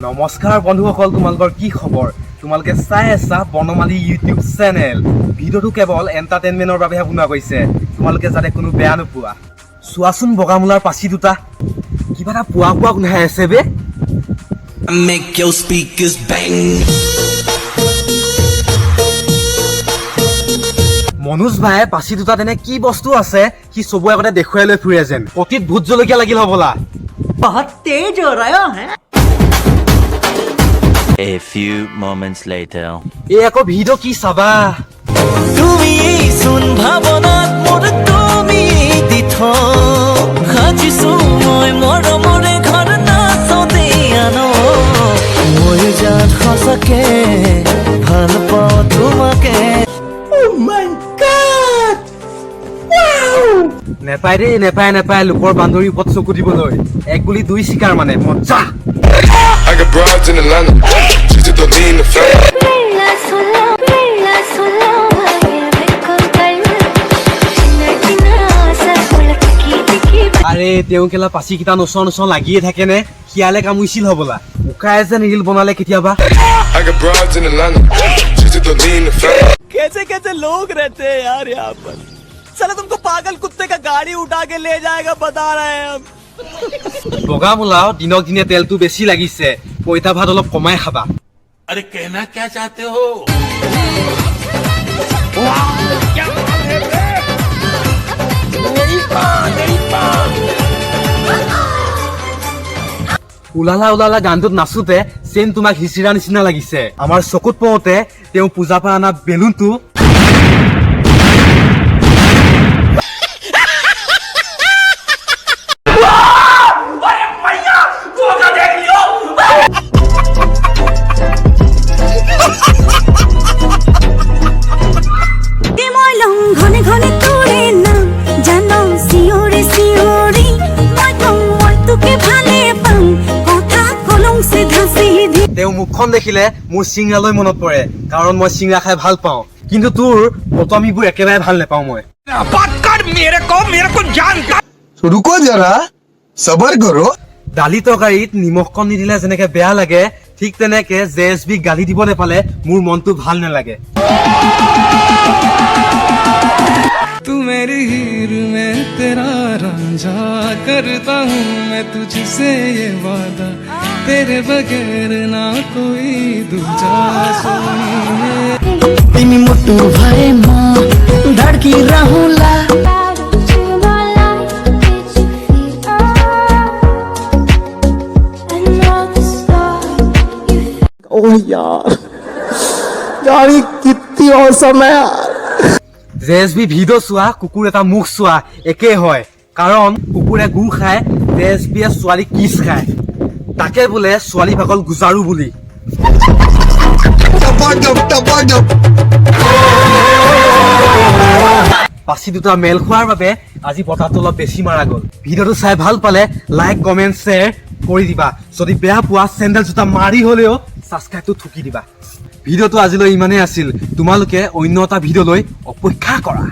নমস্কাৰ বন্ধুসকল, তোমালোকৰ কি খবৰ? তোমালোকে চাই আছা বনমালী ইউটিউব চেনেল। ভিডিঅ'টো কেৱল এণ্টাৰটেইনমেণ্টৰ বাবেহে বনোৱা গৈছে, তোমালোকে যাতে কোনো বেয়া নোপোৱা। চোৱাচোন বগামূলাৰ পাচি দুটা, কিবা এটা পোৱা পোৱা গোন্ধাই আছে বে। Make your speakers bang. Manoj ভাই পাচি দুটাত এনে কি বস্তু আছে সি চবৰে আগতে দেখুৱাই লৈ ফুৰে যেন। প্ৰতিত ভোট জলকীয়া লাগিল হ'বলা। बहुत तेज हो रहा है। A few moments later. এই আকৌ ভিডিঅ' কি চাবা। তুমি শুন ভাবনাত মোৰ তুমি দিথ সাজিছো মই মৰমৰে ঘৰ নাচতে আনো মই জান সঁচাকে ভাল পাওঁ তোমাকে। নেপায় দেই, নেপায় লোকৰ বান্ধৰীৰ ওপৰত চকু দিবলৈ। এক গুলি দুই চিকাৰ মানে মজা। I got broads in Atlanta. She's a in the family. আৰে তেওঁ কেলা পাচি কেইটা নচৰ লাগিয়ে থাকে নে? শিয়ালে কামুৰিছিল হ'বলা। উকাই যেন ৰিল বনালে কেতিয়াবা। I got broads in Atlanta. She's a in the family. कैसे कैसे लोग रहते हैं यार यहाँ पर। चलो तुमको पागल कुत्ते का गाड़ी उठा के ले जाएगा बता रहे हैं हम। বগামূলাও দিনক দিনে তেলটো বেছি লাগিছে, পইতা ভাত অলপ কমাই খাবা। अरे कहना क्या चाहते हो? উলালা গানটোত নাচোতে চেম তোমাক হিচিৰা নিচিনা লাগিছে। আমাৰ চকুত পৰোতে তেওঁ পূজা পৰা অনা বেলুনটো তেওঁ মুখখন দেখিলে মোৰ চিংৰালৈ মনত পৰে, কাৰণ মই চিংৰা খাই ভাল পাওঁ। কিন্তু তোৰ বটমিবোৰ একেবাৰে ভাল নাপাওঁ মই। रुको जरा सबर करो। দালি তৰকাৰীত নিমখকণ নিদিলে যেনেকে বেয়া লাগে, ঠিক তেনেকে JSB গালি দিব নেপালে মোৰ মনটো ভাল নালাগে। तू मेरी हीर में तेरा रांझा करता हूँ मैं तुझसे ये वादा तेरे बगैर ना कोई दूजा तिमी मुटु भएमा धड्की रहूला ओह यार ये कितनी औसम है यार। JSB ভিডিঅ' চোৱা, কুকুৰ এটা মুখ চোৱা একেই হয়, কাৰণ কুকুৰে গু খায়, JSBয়ে ছোৱালী কিচ খায়। তাকে বোলে ছোৱালী ভাগল গুজাৰো বুলি। পাচি দুটা মেল খোৱাৰ বাবে আজি বতাহটো অলপ বেছি মাৰা গ'ল। ভিডিঅ'টো চাই ভাল পালে লাইক কমেণ্ট শ্বেয়াৰ কৰি দিবা। যদি বেয়া পোৱা চেণ্ডেল জোতা মাৰি হ'লেও ছাবস্ক্ৰাইবটো থুকি দিবা। ভিডিঅ'টো আজিলৈ ইমানেই আছিল। তোমালোকে অন্য এটা ভিডিঅ'লৈ অপেক্ষা কৰা।